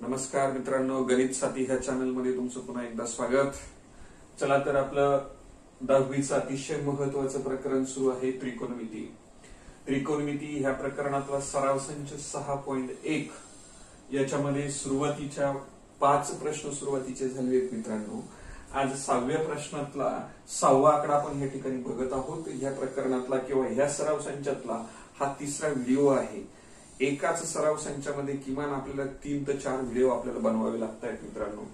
नमस्कार मित्रांनो, गणित साथी ह्या चॅनल मध्ये तुमचं पुन्हा एकदा स्वागत। चला तर आपलं 10वीचं अतिशय महत्त्वाचं प्रकरण सुरू आहे त्रिकोणमिती। त्रिकोणमिती ह्या प्रकरणातला सराव संच 6.1 याच्यामध्ये सुरुवातीच्या 5 प्रश्न सुरुवातीचे झाले आहेत मित्रांनो। आज 6व्या प्रश्नातला 6वा आकडा आपण या ठिकाणी बघत आहोत। ह्या प्रकरणातला किंवा ह्या सराव संचातला हा तिसरा व्हिडिओ आहे। एकाच सराव संचामध्ये किमान आपल्याला 3 ते 4 व्हिडिओ आपल्याला बनवावे लागतात मित्रांनो।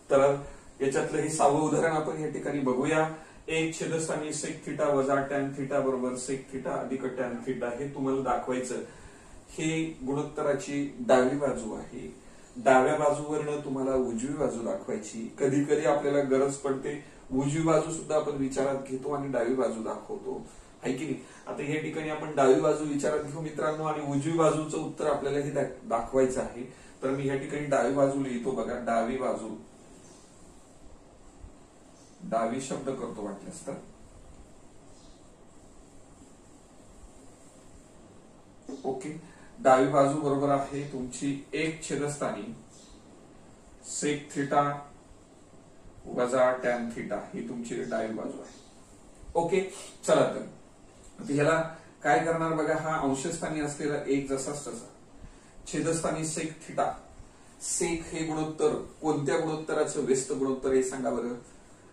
तर याच्यातलं हे 6वं उदाहरण आपण या ठिकाणी बघूया। एक छेदस्थानी सेक थिटा वजा टॅन थिटा बरोबर सेक थिटा अधिक टॅन थिटा हे तुम्हाला दाखवायचं। हे गुणोत्तराची डावी बाजू आहे। डाव्या बाजूवरनं तुम्हाला उजवी बाजू दाखवायची। कधी कधी आपल्याला गरज पडते उजवी बाजू सुद्धा आपण विचारात घेतो आणि डावी बाजू दाखवतो, आहे की नाही। आता या ठिकाणी आपण डावी बाजू विचारात घेऊ मित्रांनो आणि उजवी बाजूचं उत्तर आपल्याला हे दाखवायचं आहे। तर मी या ठिकाणी डावी बाजू लिहितो बघा। डावी बाजू, डावी शब्द करतो वाटल्यास तर। ओके, डावी बाजू बरोबर आहे तुमची एक छेदस्थानी सेक थिटा वजा टॅन थिटा ही तुमची डावी बाजू आहे। ओके, चला तर ह्याला काय करणार बघा। हा अंशस्थानी असलेला एक जसाच तसा छेदस्थानी सेक थिटा। सेक हे गुणोत्तर कोणत्या गुणोत्तराचं व्यस्त गुणोत्तर हे सांगा बरं।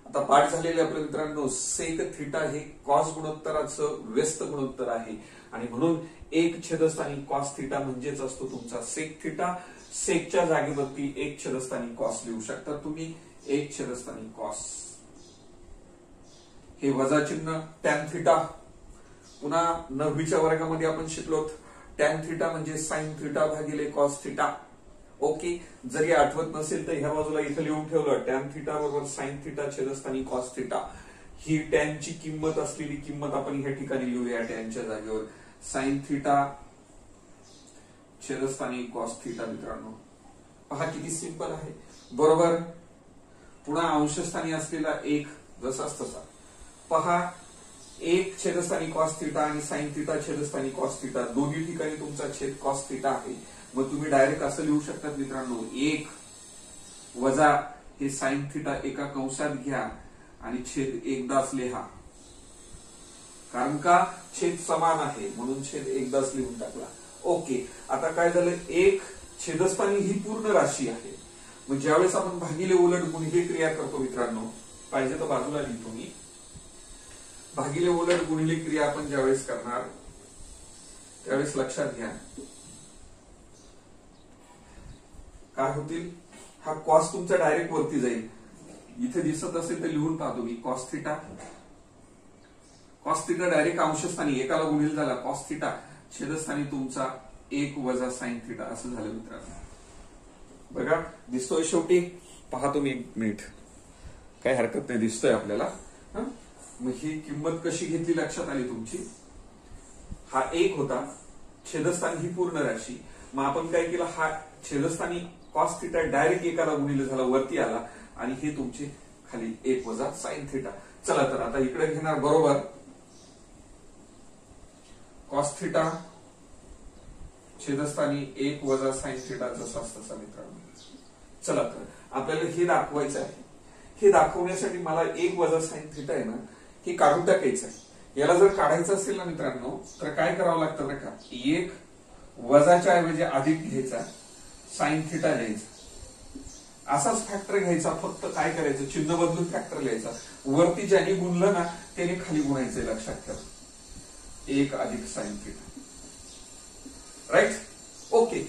आता पाठ झालेले आपल्या मित्रांनो, सेक थिटा हे कॉस गुणोत्तराचं व्यस्त गुणोत्तर आहे आणि म्हणून एक छेदस्थानी कॉस थिटा म्हणजेच असतो तुमचा सेक थिटा। सेकच्या जागेवरती एक छेदस्थानी कॉस लिहू शकता तुम्ही। एक छेदस्थानी कॉस, हे वजा चिन्ह टॅन थिटा। पुन्हा 9वीच्या वर्गामध्ये आपण शिकलो टॅन थिटा म्हणजे साइन थिटा भागिले कॉस थिटा। ओके, जरी आठवत नसेल तर ह्या बाजूला इथे लिहून ठेवलं टॅन थिटा बरोबर साइन थिटा छेदस्थानी कॉस थिटा। ही टॅनची किंमत असलेली किंमत आपण ह्या ठिकाणी लिहूया टॅनच्या जागेवर साइन थिटा छेदस्थानी कॉस थिटा। मित्रांनो पहा किती सिंपल आहे, बरोबर। पुन्हा अंशस्थानी असलेला एक जसाच तसा पहा। एक छेदस्थानी कॉस थिटा आणि साइन थिटा छेदस्थानी कॉस थिटा, दोन्ही ठिकाणी तुमचा छेद कॉस थिटा आहे। मग तुम्ही डायरेक्ट असं लिहू शकतात मित्रांनो, एक वजा हे साइन थिटा एका कंसात घ्या आणि छेद एकदाच लिहा, कारण का छेद समान आहे म्हणून छेद एकदाच लिहून टाकला। ओके, आता काय झालं, एक छेदस्थानी ही पूर्ण राशी आहे। मग ज्यावेळेस आपण भागिले उलट गुणिले क्रिया करतो मित्रांनो, पाहिजे तर बाजूला लिहितो मी। भागिले उलट गुणिले क्रिया आपण ज्यावेळेस करणार त्यावेळेस लक्षात घ्या काय होतील। हा कॉस तुमचा डायरेक्ट वरती जाईल। इथे दिसत असेल तर लिहून पाहतो मी cos theta. Cos theta direct अंशस्थानी एकाला गुणिले झाला कॉस थिटा, छेदस्थानी तुमचा एक वजा साइन थिटा असं झालं मित्रांनो। बघा दिसतोय शेवटी, पाहतो मी एक मिनिट, काही हरकत नाही, दिसतोय आपल्याला। मग ही किंमत कशी घेतली लक्षात आली तुमची। हा एक होता, छेदस्थानी ही पूर्ण राशी। मग आपण काय केलं, हा छेदस्थानी कॉस थिटा डायरेक्ट एकाला गुणिले झाला वरती आला आणि हे तुमचे खाली एक वजा साइन थिटा। चला तर आता इकडे घेणार बरोबर कॉस थिटा छेदस्थानी एक वजा साइन थिटा जसाच तसा मित्रांनो। चला तर आपल्याला हे दाखवायचं आहे। हे दाखवण्यासाठी मला एक वजा साइन थिटा आहे ना, हे काढून टाकायचं आहे। याला जर काढायचं असेल ना मित्रांनो तर काय करावं लागतं बरं का, एक वजाच्या ऐवजी अधिक घ्यायचा, साइन थिटा लिहायचा। असाच फॅक्टर घ्यायचा, फक्त काय करायचं चिन्ह बदलून फॅक्टर लिहायचा। वरती ज्याने गुणलं ना त्याने खाली गुणायचंय, लक्षात ठेवा, एक अधिक साइन थिटा, राईट। ओके,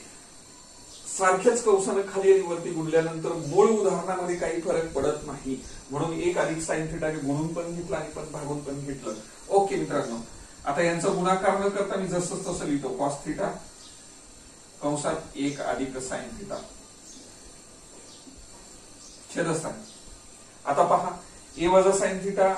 सारख्याच कंसानं खाली आणि वरती गुणल्यानंतर मूळ उदाहरणामध्ये काही फरक पडत नाही, म्हणून एक अधिक साइन थिटाने गुणून पण घेतलं आणि पण भागून पण घेतलं। ओके मित्रांनो, आता यांचा गुणाकार न करता मी जसं तसं लिहितो कॉस थिटा कंसात एक अधिक साइन थिटा छेदस्थानी। आता पहा ए वजा साइन थिटा,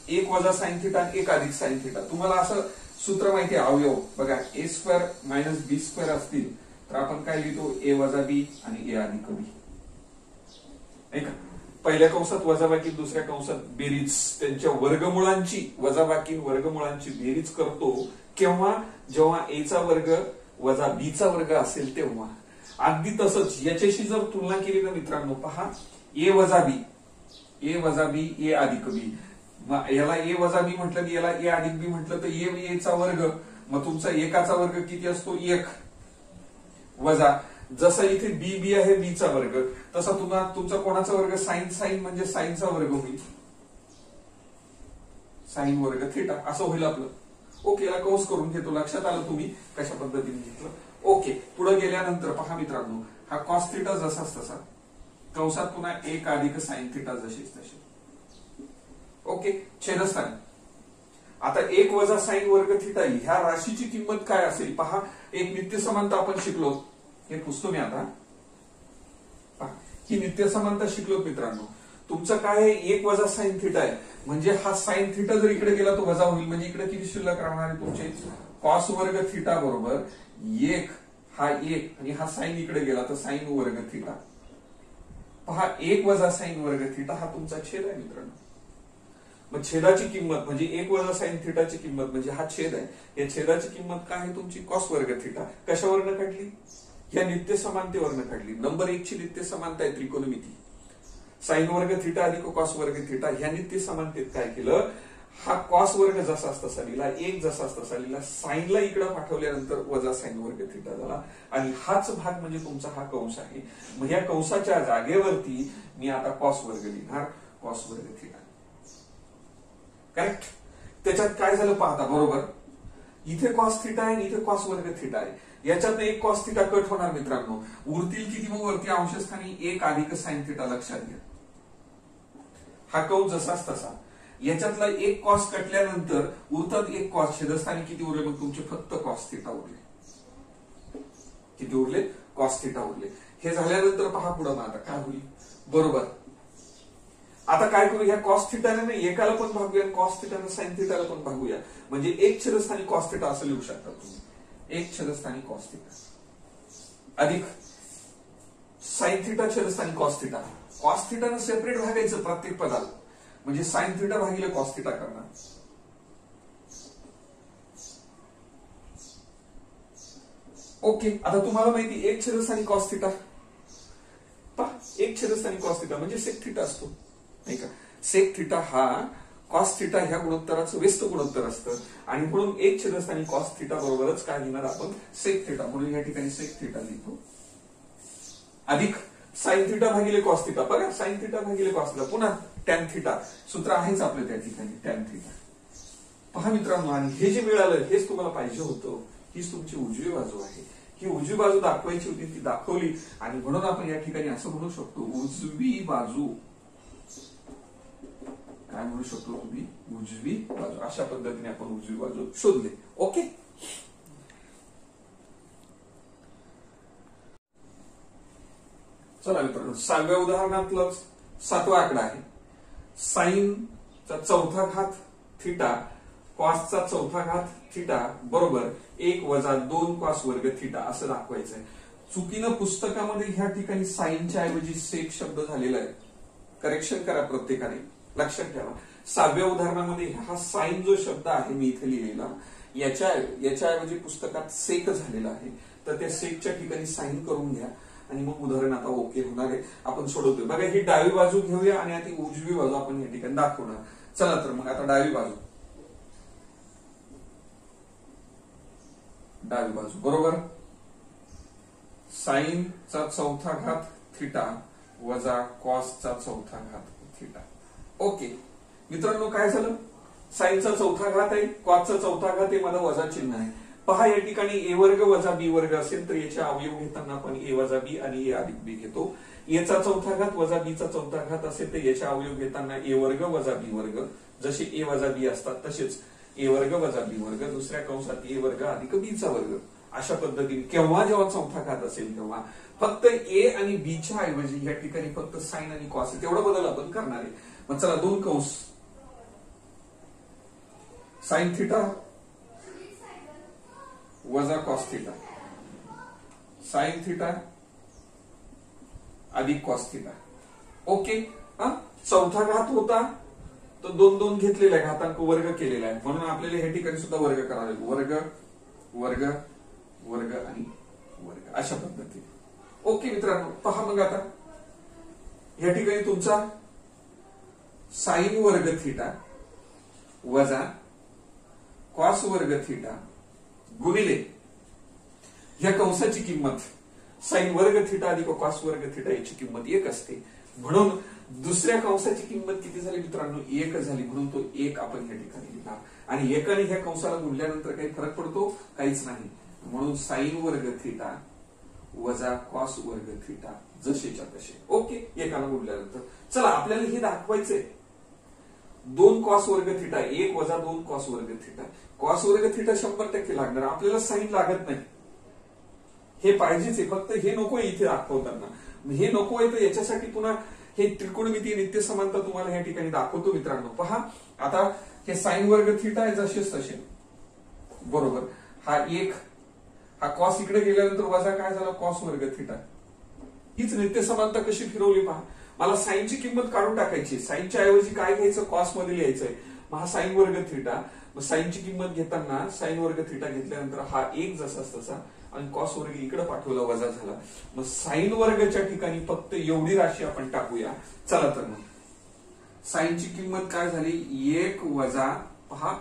एक वजा साइन थिटा, एक अधिक साइन थिटा। तुम्हाला असं सूत्र माहिती आहे अवयव बघा, ए स्क्वेअर मायनस बी स्क्वेअर असतील तर आपण काय लिहितो, ए वजा बी आणि ए अधिक बी, नाही का। पहिल्या कंसात वजाबाकी, दुसऱ्या कंसात बेरीज, त्यांच्या वर्गमुळांची वजाबाकी वर्गमुळांची बेरीज करतो केव्हा, जेव्हा ए चा वर्ग वजा बी चा वर्ग असेल तेव्हा। अगदी तसंच याच्याशी जर तुलना केली ना मित्रांनो, पहा ए वजा बी ए अधिक बी, याला ए वजा बी म्हटलं की याला ए अधिक बी म्हटलं तर ए चा वर्ग, मग तुमचा एकाचा वर्ग किती असतो 1 वजा, जसं इथे बी बी आहे बी चा वर्ग, तसा तुमचा कोणाचा वर्ग साइन म्हणजे साइनचा वर्ग होईल, साइन वर्ग थिटा असं होईल आपलं. ओके, याला कंस करून घेतो, लक्षात आलं तुम्ही कशा पद्धतीने घेतलं. ओके, पुढे गेल्यानंतर पहा मित्रांनो, हा कॉस थिटा जसाच तसा, कंसात पुन्हा 1 अधिक साइन थिटा जशीच तशी. ओके, छेदस्थानी आता 1 वजा साइन वर्ग थिटा ह्या राशीची किंमत काय असेल पहा. एक नित्य समानता आपण शिकलो, हे पुसतो मी आता. पहा, ही नित्य समानता शिकलो मित्रांनो. तुमचं काय आहे 1 वजा साइन थिटा आहे, म्हणजे हा साइन थिटा जर इकडे गेला तो वजा होईल, म्हणजे इकडे किती शिल्लक राहणार आहे तुमचे कॉस वर्ग थिटा बरोबर 1 हा 1 आणि हा साइन इकडे गेला तर साइन वर्ग थिटा. पहा 1 वजा साइन वर्ग थिटा हा तुमचा छेद आहे मित्रांनो. मग छेदाची किंमत म्हणजे 1 वजा साइन थिटाची किंमत म्हणजे हा छेद आहे, या छेदाची किंमत काय आहे तुमची कॉस वर्ग थिटा. कशावरनं काढली, या नित्य समानतेवरनं काढली. नंबर 1 ची नित्य समानता आहे त्रिकोणमिती, साइन वर्ग थिटा अधिक कॉस वर्ग थिटा. ह्या नित्य समानतेत काय केलं, हा कॉस वर्ग जसाच तसा लिहिला, 1 जसाच तसा लिहिला, साइनला इकडे पाठवल्यानंतर वजा साइन वर्ग थिटा झाला आणि हाच भाग म्हणजे तुमचा हा कंस आहे. मग या कंसाच्या जागेवरती मी आता कॉस वर्ग लिहिणार, कॉस वर्ग थिटा. करेक्ट. त्याच्यात काय झालं पाहता बरोबर, इथे कॉस थिटा आहे, इथे कॉस वर्ग थिटा आहे, याच्यात एक कॉस थिटा कट होणार मित्रांनो, उरतील किती मग वरती अंशस्थानी 1 अधिक साइन थिटा. लक्षात घ्या, हा कंस जसाच तसा, याच्यातला एक कॉस कटल्यानंतर उरतात 1 कॉस, छेदस्थानी किती उरले मग तुमचे फक्त कॉस थिटा उरले. किती उरले, कॉस थिटा उरले. हे झाल्यानंतर पहा पुढे मग आता काय होईल बरोबर. आता काय करू, ह्या कॉस थिटाने ना एकाला पण भागूया, कॉस थिटाने साइन थिटाला पण भागूया, म्हणजे 1 छेदस्थानी कॉस थिटा असं लिहू शकता तुम्ही. 1 छेदस्थानी कॉस थिटा अधिक साइन थिटा छेदस्थानी कॉस थिटा. कॉस थिटानं सेपरेट भागायचं प्रत्येक पदाला, म्हणजे साइन थिटा भागिले कॉस थिटा करणार. ओके, आता तुम्हाला माहिती 1 छेदस्थानी कॉस थिटा, 1 छेदस्थानी कॉस थिटा म्हणजे सेक थिटा असतो नाही का. सेक थिटा हा कॉस थिटा ह्या गुणोत्तराचं व्यस्त गुणोत्तर असतं आणि म्हणून 1 छेदस्थानी कॉस थिटा बरोबरच काय लिहिणार आपण सेक थिटा, म्हणून या ठिकाणी सेक थिटा लिहितो अधिक साइन थिटा भागिले कॉस थिटा. बघा साइन थिटा भागिले कॉस थिटा, पुन्हा टॅन थिटा, सूत्र आहेच आपलं त्या ठिकाणी टॅन थिटा. पहा मित्रांनो, आणि हे जे मिळालं हेच तुम्हाला पाहिजे होतं, हीच तुमची उजवी बाजू आहे. ही उजवी बाजू दाखवायची होती ती दाखवली आणि म्हणून आपण या ठिकाणी असं म्हणू शकतो उजवी बाजू. काय म्हणू शकतो तुम्ही, उजवी बाजू. अशा पद्धतीने आपण उजवी बाजू शोधले. ओके, चला मित्रांनो 6व्या उदाहरणातलं 7वा आकडा आहे. साइनचा चौथा घात थिटा कॉसचा चौथा घात थिटा बरोबर 1 वजा 2 कॉस वर्ग थिटा असं दाखवायचं आहे. चुकीनं पुस्तकामध्ये ह्या ठिकाणी साइनच्या ऐवजी सेक शब्द झालेला आहे, करेक्शन करा प्रत्येकाने. लक्षात ठेवा 6व्या उदाहरणामध्ये हा साइन जो शब्द आहे मी इथे लिहिलेला, याच्याऐवजी पुस्तकात सेक झालेला आहे, तर त्या सेकच्या ठिकाणी साइन करून घ्या आणि मग उदाहरण आता ओके होणार आहे. आपण सोडवतोय बघा, ही डावी बाजू घेऊया आणि आता उजवी बाजू आपण या ठिकाणी दाखवणार. चला तर मग आता डावी बाजू बरोबर साइनचा चौथा घात थिटा वजा कॉसचा चौथा घात थिटा. ओके मित्रांनो, काय झालं, साइनचा चौथा घात आहे, कॉसचा चौथा घात आहे, माझा वजा चिन्ह आहे. पहा या ठिकाणी ए वर्ग वजा बी वर्ग असेल तर याचे अवयव घेताना आपण ए वजा बी आणि ए अधिक बी घेतो. एचा चौथा घात वजा बीचा चौथा घात असेल तर याचे अवयव घेताना ए वर्ग वजा बी वर्ग, जसे ए वजा बी असतात तसेच ए वर्ग वजा बी वर्ग, दुसऱ्या कंसात ए वर्ग अधिक बीचा वर्ग. अशा पद्धतीने केव्हा जेव्हा चौथा घात असेल तेव्हा फक्त ए आणि बीच्या ऐवजी या ठिकाणी फक्त साइन आणि कॉस तेवढा बदल आपण करणार आहे. मग चला 2 कंस साइन थिटा वजा कॉस थिटा, साइन थिटा अधिक कॉस थिटा. ओके, चौथा घात होता तो 2 घेतलेला आहे, घातांक वर्ग केलेला आहे, म्हणून आपल्याला या ठिकाणी सुद्धा वर्ग करावा लागेल. वर्ग वर्ग वर्ग आणि वर्ग अशा पद्धतीने. मित्रांनो, पहा मग आता या ठिकाणी तुमचा साइन वर्ग थिटा वजा कॉस वर्ग थिटा गुणिले या कंसाची किंमत साइन वर्ग थिटा अधिक कॉस वर्ग थिटा याची किंमत 1 असते. म्हणून दुसऱ्या कंसाची किंमत किती झाली मित्रांनो? 1 झाली. म्हणून तो 1 आपण या ठिकाणी लिहिला. आणि 1 आणि ह्या कंसाला गुणल्यानंतर काही फरक पडतो? काहीच नाही. म्हणून साइन वर्ग थिटा वजा कॉस वर्ग थिटा जसेच्या तसे. ओके, एकाला गुणल्यानंतर. चला आपल्याला हे दाखवायचंय 2 कॉस वर्ग थिटा 1 वजा 2 कॉस वर्ग थिटा. कॉस वर्ग थिटा 100% लागणार, आपल्याला साइन लागत नाही. हे पाहिजेच आहे, फक्त हे नकोय इथे दाखवताना. हे नकोय तर याच्यासाठी पुन्हा हे त्रिकोणमितीय नित्य समानता तुम्हाला या ठिकाणी दाखवतो मित्रांनो. पहा आता हे साइन वर्ग थिटा आहे जसेच तसे बरोबर. हा 1 हा कॉस इकडे गेल्यानंतर वजा काय झाला? कॉस वर्ग थिटा. हीच नित्य समानता कशी फिरवली पहा. मला साइनची किंमत काढून टाकायची. साइनच्या ऐवजी काय घ्यायचं? कॉस मध्ये लिहायचंय. मग हा साइन वर्ग थिटा, मग साइनची किंमत घेताना साइन वर्ग थिटा घेतल्यानंतर हा 1 जसाच तसा आणि कॉस वर्ग इकडे पाठवला वजा झाला. मग साइन वर्गच्या ठिकाणी फक्त एवढी राशी आपण टाकूया. चला तर मग साइनची किंमत काय झाली? 1 वजा पहा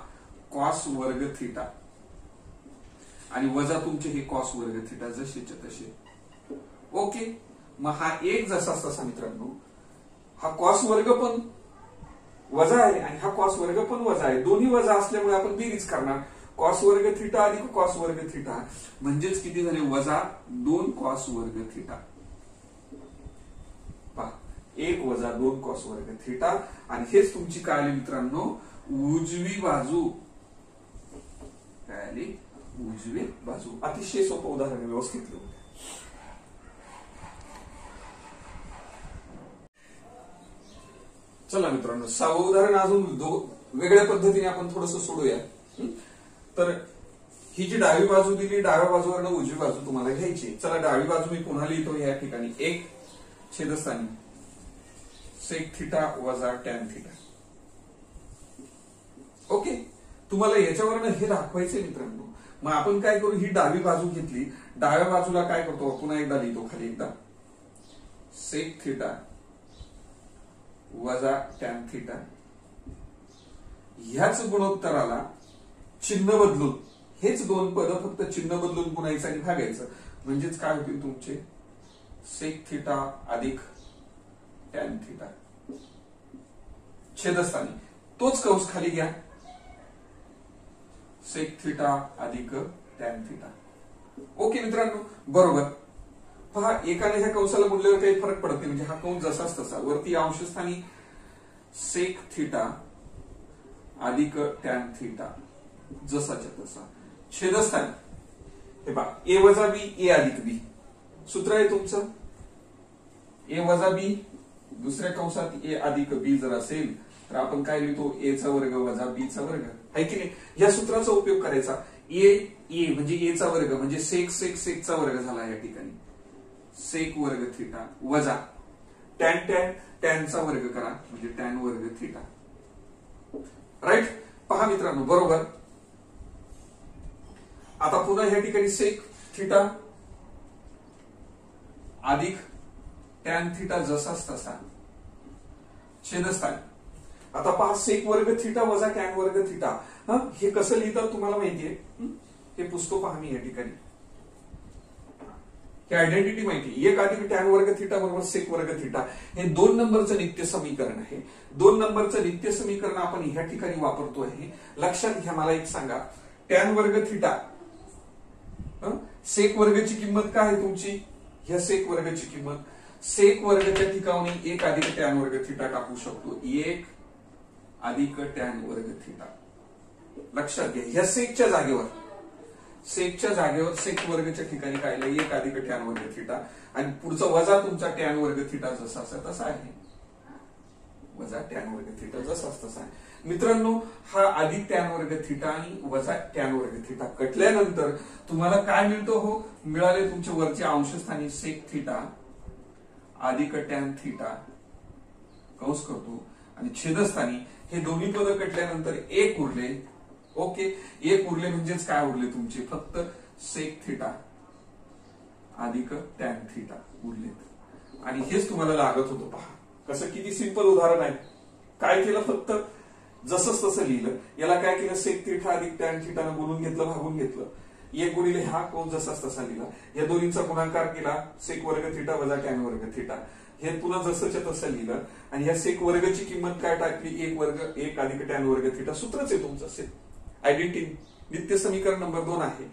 कॉस वर्ग थिटा आणि वजा तुमचे हे कॉस वर्ग थिटा जसेच्या तसे. ओके, मग हा 1 जसाच तसा मित्रांनो. हा कॉस वर्ग पण वजा आहे आणि हा कॉस वर्ग पण वजा आहे. दोन्ही वजा असल्यामुळे आपण बेरीज करणार. कॉस वर्ग थिटा अधिक कॉस वर्ग थिटा म्हणजेच किती झाले? वजा 2 कॉस वर्ग थिटा. पहा 1 वजा 2 कॉस वर्ग थिटा. आणि हेच तुमची काय आली मित्रांनो? उजवी बाजू. काय आली? उजवी बाजू. अतिशय सोपं उदाहरण व्यवस्थित लिहून. चला मित्रांनो, 6वं उदाहरण अजून वेगळ्या पद्धतीने आपण थोडस सोडूया. तर ही जी डावी बाजू दिली, डाव्या बाजूवरनं उजवी बाजू तुम्हाला घ्यायची. चला डावी बाजू मी पुन्हा लिहितो या ठिकाणी. 1 छेदस्थानी सेक थिटा वजा टॅन थिटा. ओके, तुम्हाला याच्यावरनं हे दाखवायचंय मित्रांनो. मग आपण काय करू? ही डावी बाजू घेतली, डाव्या बाजूला काय करतो? पुन्हा एकदा लिहितो खाली एकदा सेक थिटा वजा टॅन थिटा. ह्याच गुणोत्तराला चिन्ह बदलून हेच 2 पद फक्त चिन्ह बदलून गुणायचं आणि भागायचं. म्हणजेच काय होतील तुमचे? सेक थिटा अधिक टॅन थिटा. छेदस्थानी तोच कंस खाली घ्या. सेक थिटा अधिक टॅन थिटा. ओके मित्रांनो, बरोबर. पहा एकाने ह्या कंसाला गुणल्यावर काही फरक पडत नाही. म्हणजे हा कंस जसाच तसा. वरती अंशस्थानी सेक थिटा अधिक टॅन थिटा जसाच्या तसा. छेदस्थानी हे पहा ए वजा बी ए अधिक बी. सूत्र आहे तुमचं ए वजा बी. दुसऱ्या कंसात ए अधिक बी जर असेल तर आपण काय लिहितो? ए चा वर्ग वजा बी चा वर्ग. आहे की नाही? या सूत्राचा उपयोग करायचा. ए म्हणजे ए चा वर्ग म्हणजे सेक सेक सेक चा वर्ग झाला या ठिकाणी. सेक वर्ग थिटा वजा टॅन टॅन टॅनचा वर्ग करा म्हणजे टॅन वर्ग थिटा. राईट. पहा मित्रांनो, बरोबर. आता पुन्हा या ठिकाणी सेक थिटा अधिक टॅन थिटा जसाच तसा. छेदस्थानी आता पहा सेक वर्ग थिटा वजा टॅन वर्ग थिटा. हे कसं लिहितात तुम्हाला माहितीये? हे पुस्तक पहा मी या ठिकाणी. हे आयडेंटिटी माहिती. 1 अधिक टॅन वर्ग थिटा बरोबर सेक वर्ग थिटा. हे 2 नंबरचं नित्य समीकरण आहे. 2 नंबरचं नित्य समीकरण आपण ह्या ठिकाणी वापरतो आहे. लक्षात घ्या. मला एक सांगा, टॅन वर्ग थिटा सेक वर्गची किंमत काय आहे तुमची? ह्या सेक वर्गची किंमत सेक वर्गच्या ठिकाणी 1 अधिक टॅन वर्ग थिटा टाकू शकतो. 1 अधिक टॅन वर्ग थिटा. लक्षात घ्या, ह्या सेकच्या जागेवर सेक वर्गच्या ठिकाणी काय 1 अधिक टॅन वर्ग थिटा आणि पुढचा वजा तुमचा टॅन वर्ग थिटा जसा तसा आहे. वजा टॅन वर्ग थिटा जसाच तसा आहे. मित्रांनो, हा अधिक टॅन वर्ग थिटा आणि वजा टॅन वर्ग थिटा कटल्यानंतर तुम्हाला काय मिळतो? हो, मिळाले तुमच्या वरच्या अंशस्थानी सेक थिटा अधिक टॅन थिटा कंस करतो आणि छेदस्थानी हे दोन्ही पद कटल्यानंतर 1 उरले. ओके, 1 उरले म्हणजेच काय उरले तुमचे? फक्त सेक थिटा अधिक टॅन थिटा उरलेत. आणि हेच तुम्हाला लागत होतं. पहा कसं किती सिंपल उदाहरण आहे. काय केलं, फक्त जसंच तसं लिहिलं. याला काय केलं, सेक थिटा अधिक टॅन थिटानं बोलून घेतलं, भागून घेतलं. एक गुणिले हा कोण जसाच तसा लिहिला. या दोन्हीचा गुणाकार केला, सेक वर्ग थिटा वजा टॅन वर्ग थिटा. हे पुन्हा जसंच्या तसं लिहिलं आणि ह्या सेक वर्गची किंमत काय टाकली, एक वर्ग एक अधिक टॅन वर्ग थिटा. सूत्रच आहे तुमचं सेक आयडेंटिटी नित्य समीकरण नंबर 2 आहे,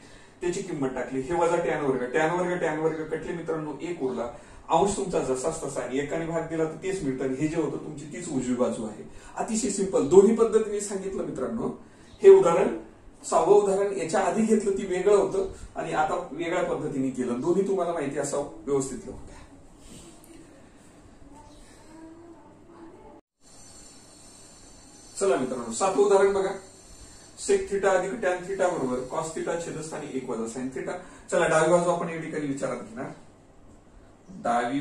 त्याची किंमत टाकली. हे वजा टॅन वर्ग, टॅन वर्ग कटले मित्रांनो, एक उरला. अंश तुमचा जसाच तसा आणि एकाने भाग दिला तर तेच मिळतं. हे जे होतं तुमची तीच उजवी बाजू आहे. अतिशय सिंपल दोन्ही पद्धतीने सांगितलं मित्रांनो. हे उदाहरण 6वं उदाहरण याच्या आधी घेतलं ती वेगळं होतं आणि आता वेगळ्या पद्धतीने केलं. दोन्ही तुम्हाला माहिती असावं व्यवस्थित होत्या. चला मित्रांनो 7वं उदाहरण बघा. सेक थिटा अधिक टॅन थिटा बरोबर कॉस थिटा छेदस्थानी 1 वजा साइन थिटा. चला डावी बाजू आपण या ठिकाणी विचारात घेणार. डावी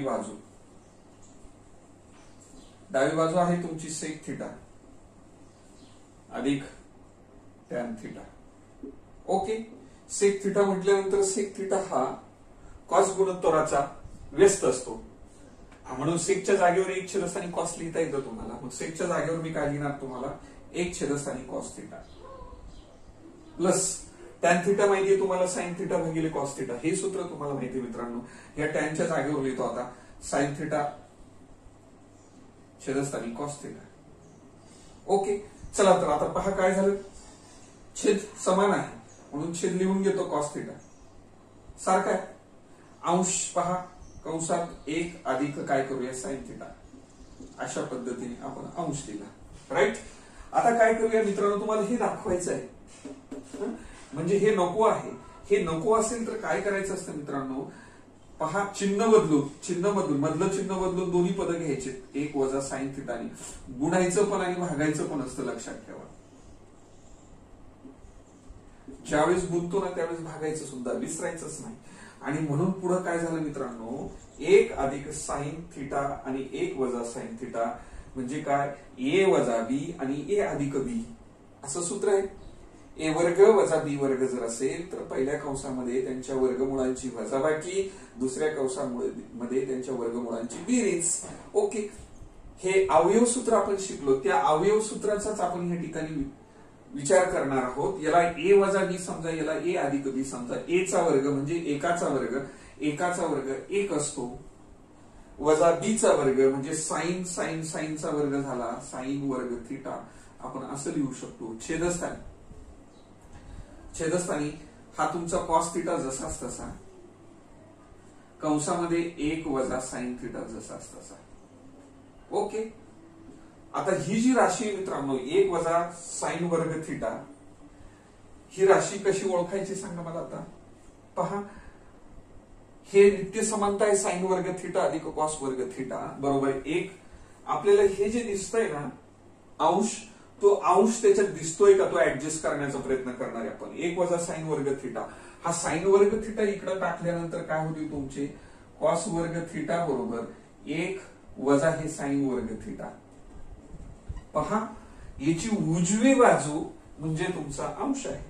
बाजू आहे तुमची सेक थिटा अधिक tan theta. Okay, sec theta म्हटल्यानंतर सेक थिटा हा कॉस गुणोत्तराचा व्यस्त असतो, म्हणून सेकच्या जागेवर 1 छेदस्थानी कॉस लिहिता येतं तुम्हाला. मग सेकच्या जागेवर मी काय लिहिणार तुम्हाला, 1 छेदस्थानी cos theta plus tan theta माहितीये तुम्हाला, साइन थिटा भागिले कॉस थिटा. हे सूत्र तुम्हाला माहिती मित्रांनो. या टॅनच्या जागेवर लिहितो आता साइन थिटा छेदस्थानी कॉस थिटा. ओके, चला तर आता पहा काय झालं. छेद समान आहे म्हणून छेद लिहून घेतो कॉस थिटा सारखा आहे. अंश पहा कंसात 1 अधिक काय करूया साइन थिटा. अशा पद्धतीने आपण अंश दिला. राईट. आता काय करूया मित्रांनो, तुम्हाला हे दाखवायचं आहे. म्हणजे हे नको आहे. हे नको असेल तर काय करायचं असतं मित्रांनो, पहा चिन्ह बदलून मधलं चिन्ह बदलून दोन्ही पदं घ्यायचे. 1 वजा साइन थिटाने गुणायचं पण आणि भागायचं पण असतं, लक्षात ठेवा. ज्यावेळेस गुणतो ना त्यावेळेस भागायचं सुद्धा, विसरायचंच नाही. आणि म्हणून पुढे काय झालं मित्रांनो, 1 अधिक साइन थिटा आणि 1 वजा साइन थिटा म्हणजे काय, ए वजा बी आणि ए अधिक बी असं सूत्र आहे. ए वर्ग वजा बी वर्ग जर असेल तर पहिल्या कंसामध्ये त्यांच्या वर्गमुळांची वजाबाकी, दुसऱ्या कंसामध्ये त्यांच्या वर्गमुळांची बेरीज. ओके, हे अवयव सूत्र आपण शिकलो, त्या अवयव सूत्राचाच आपण या ठिकाणी विचार करणार आहोत. याला ए वजा बी समजा, याला ए अधिक बी समजा. ए चा वर्ग म्हणजे एकाचा वर्ग 1 असतो, वजा बी चा वर्ग म्हणजे साइन चा वर्ग झाला, साइन वर्ग थिटा. आपण असं लिहू शकतो. छेदस्थानी हा तुमचा कॉस थिटा जसाच तसा, कंसामध्ये 1 वजा साइन थिटा जसाच तसा. ओके, आता ही जी राशी आहे मित्रांनो 1 वजा साइन वर्ग थिटा, ही राशी कशी ओळखायची सांगा मला आता. पहा, हे नित्य समानता आहे साइन वर्ग थिटा अधिक कॉस वर्ग थिटा बरोबर 1. आपल्याला हे जे दिसतंय ना अंश, तो अंश त्याच्यात दिसतोय का तो ऍडजस्ट करण्याचा प्रयत्न करणार आहे आपण. 1 वजा साइन वर्ग थिटा, हा साइन वर्ग थिटा इकडे टाकल्यानंतर काय होते तुमचे कॉस वर्ग थिटा बरोबर 1 वजा हे साइन वर्ग थिटा. पहा, याची उजवी बाजू म्हणजे तुमचा अंश आहे.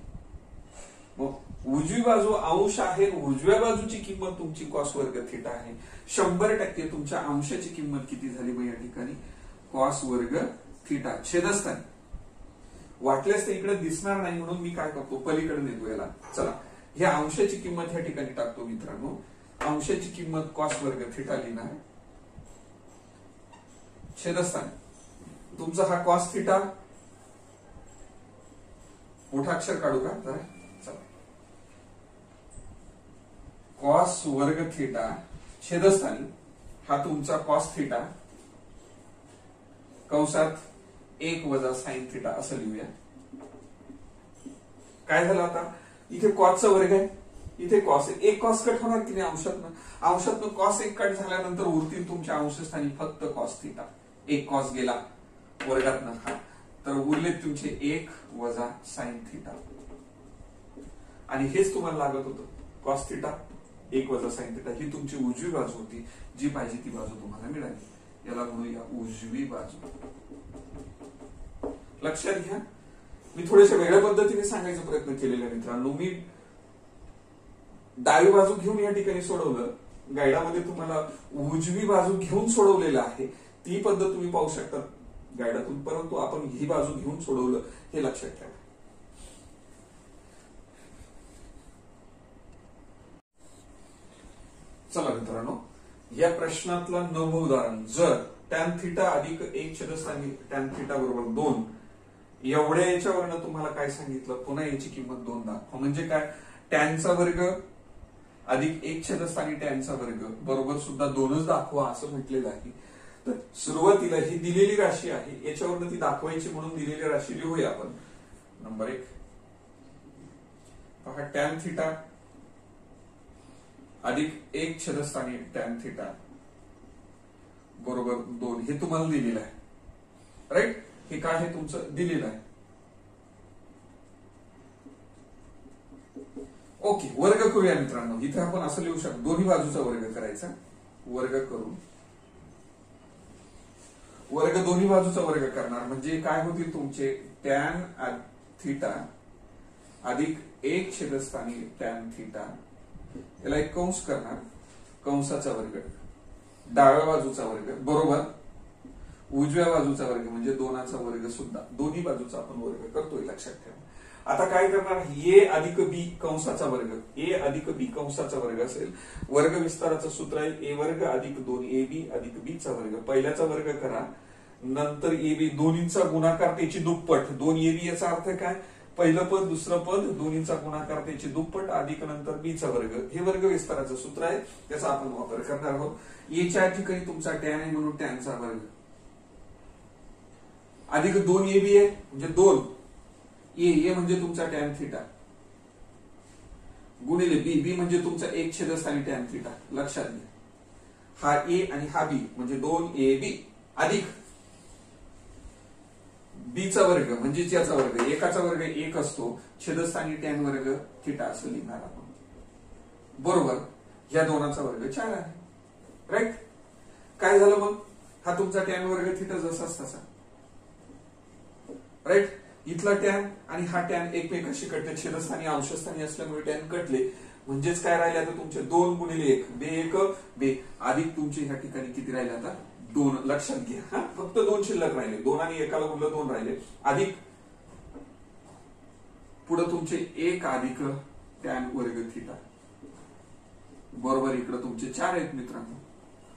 मग उजवी बाजू अंश आहे, उजव्या बाजूची किंमत तुमची कॉस वर्ग थिटा आहे. 100% तुमच्या अंशाची किंमत किती झाली मग या ठिकाणी, कॉस वर्ग थिटा छेदस्थानी. वाटल्यास ते इकडे दिसणार नाही म्हणून मी काय करतो, पलीकडे नेतो याला. चला, ह्या अंशाची किंमत या ठिकाणी टाकतो मित्रांनो. अंशाची किंमत कॉस वर्ग थिटा लिहिणार, छेदस्थानी तुमचा हा कॉस थिटा, मोठा अक्षर काढू का जरा. चला, कॉस वर्ग थिटा छेदस्थानी हा तुमचा कॉस थिटा कंसात 1 वजा साइन थिटा असं लिहूया. काय झालं आता, इथे कॉसचा वर्ग आहे, इथे कॉस आहे. 1 कॉस कट होणार की नाही अंशातनं कॉस 1 कट झाल्यानंतर उरतील तुमच्या अंशस्थानी फक्त कॉस थिटा. 1 कॉस गेला वर्गातनं हा, तर उरले तुमचे 1 वजा साइन थिटा. आणि हेच तुम्हाला लागत होतं, कॉस थिटा 1 वजा साइन थिटा. ही तुमची उजवी बाजू होती, जी पाहिजे ती बाजू तुम्हाला मिळाली. याला म्हणूया उजवी बाजू. लक्षात घ्या, मी थोड्याशा वेगळ्या पद्धतीने सांगायचा प्रयत्न केलेला मित्रांनो. मी डावी बाजू घेऊन या ठिकाणी सोडवलं, गाईडामध्ये तुम्हाला उजवी बाजू घेऊन सोडवलेलं आहे, ती पद्धत तुम्ही पाहू शकता गाईडातून, परंतु आपण ही बाजू घेऊन सोडवलं हे लक्षात ठेवा. चला मित्रांनो, या प्रश्नातला 9वं उदाहरण, जर टॅन थिटा अधिक 1/tan थिटा बरोबर 2 एवढ्या याच्यावरनं तुम्हाला काय सांगितलं, पुन्हा याची किंमत 2 दाखवा. म्हणजे काय, टॅनचा वर्ग अधिक 1/tan चा वर्ग बरोबर सुद्धा 2च दाखवा असं म्हटलेलं आहे. तर सुरुवातीला ही दिलेली राशी आहे, याच्यावरनं ती दाखवायची म्हणून दिलेली राशी लिहूया आपण. नंबर 1 पहा, टॅन थिटा अधिक 1/tan थिटा बरोबर 2 हे तुम्हाला दिलेलं आहे. राईट, हे काय आहे तुमचं दिलेलं आहे. ओके, वर्ग करूया मित्रांनो. इथे आपण असं लिहू शकतो, दोन्ही बाजूचा वर्ग करायचा, वर्ग करून वर्ग दोन्ही बाजूचा वर्ग करणार म्हणजे काय होतील तुमचे, टॅन थिटा अधिक 1/tan थिटा, याला एक कंस करणार, कंसाचा वर्ग, डाव्या बाजूचा वर्ग बरोबर उजव्या बाजूचा वर्ग म्हणजे 2चा वर्ग सुद्धा, दोन्ही बाजूचा आपण वर्ग करतोय लक्षात ठेवा. आता काय करणार, ए अधिक बी कंसाचा वर्ग, ए अधिक बी कंसाचा वर्ग असेल, वर्ग विस्ताराचं सूत्र आहे ए वर्ग अधिक 2ab अधिक बी चा वर्ग. पहिल्याचा वर्ग करा, नंतर ab दोन्हीचा गुणाकार त्याची दुप्पट, 2ab याचा अर्थ काय, पहिलं पद दुसरं पद दोन्हीचा गुणाकार त्याची दुप्पट अधिक नंतर बी चा वर्ग, हे वर्ग विस्ताराचं सूत्र आहे, त्याचा आपण वापर करणार आहोत. एच्या ठिकाणी तुमचा टॅन आहे म्हणून टॅनचा वर्ग अधिक 2ab आहे म्हणजे 2 ए म्हणजे तुमचा टॅन थिटा गुणिले बी म्हणजे तुमचा 1/tan थिटा. लक्षात घ्या, हा ए आणि हा बी म्हणजे 2ab अधिक बी चा वर्ग म्हणजे याचा वर्ग, एकाचा वर्ग 1 असतो, छेदस्थानी टॅन वर्ग थिटा असं लिहिणार आपण बरोबर. या 2चा वर्ग 4 आहे. राईट, काय झालं मग, हा तुमचा टॅन वर्ग थिटा जसाच तसा. राईट, इथला टॅन आणि हा टॅन एकमेकाशी कटले, छेदस्थानी अंशस्थानी असल्यामुळे टॅन कटले, म्हणजेच काय राहिले आता तुमचे 2 गुणिले 1 बे बे अधिक तुमचे ह्या ठिकाणी किती राहिले आता 2. लक्षात घ्या, हा फक्त 2 शिल्लक राहिले, 2 आणि 1ला गुणलं 2 राहिले, अधिक पुढे तुमचे 1 अधिक टॅन वर्ग थिटा बरोबर इकडे तुमचे 4 आहेत मित्रांनो.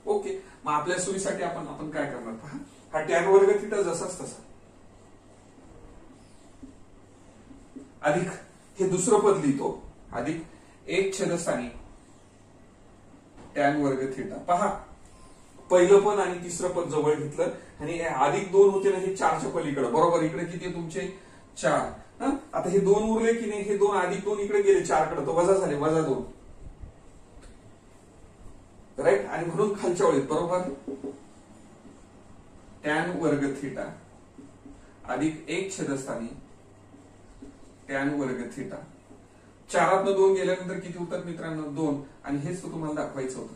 ओके, मग आपल्या सोयीसाठी आपण काय करणार, पहा हा टॅन वर्ग थिटा जसाच तसा अधिक हे दुसरं पद लिहितो, अधिक 1/tan वर्ग थिटा. पहा पहिलं पद आणि तिसरं पद जवळ घेतलं आणि अधिक 2 होते ना, हे 4च्या पलीकडे बरोबर, इकडे किती तुमचे 4. आता हे 2 उरले की नाही, हे 2 अधिक 2 इकडे गेले 4 कडे, तो वजा झाले, वजा 2. राईट, आणि म्हणून खालच्या ओळीत बरोबर टॅन वर्ग थिटा अधिक 1/tan वर्ग थिटा. 4तनं 2 गेल्यानंतर किती होतात मित्रांनो 2, आणि हेच तो तुम्हाला दाखवायचं होतं.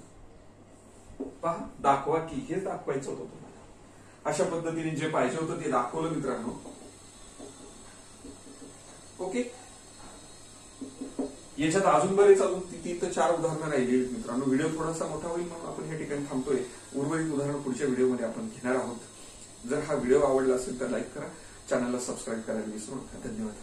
पहा, दाखवा की हेच दाखवायचं होतं तुम्हाला. अशा पद्धतीने जे पाहिजे होतं ते दाखवलं मित्रांनो. ओके, याच्यात अजून बरेच अजून 3 ते 4 उदाहरणं राहिली मित्रांनो. व्हिडिओ थोडासा मोठा होईल म्हणून आपण या ठिकाणी थांबतोय. उर्वरित उदाहरणं पुढच्या व्हिडिओमध्ये आपण घेणार आहोत. जर हा व्हिडिओ आवडला असेल तर लाईक करा, चॅनलला सबस्क्राईब करायला विसरू नका. धन्यवाद.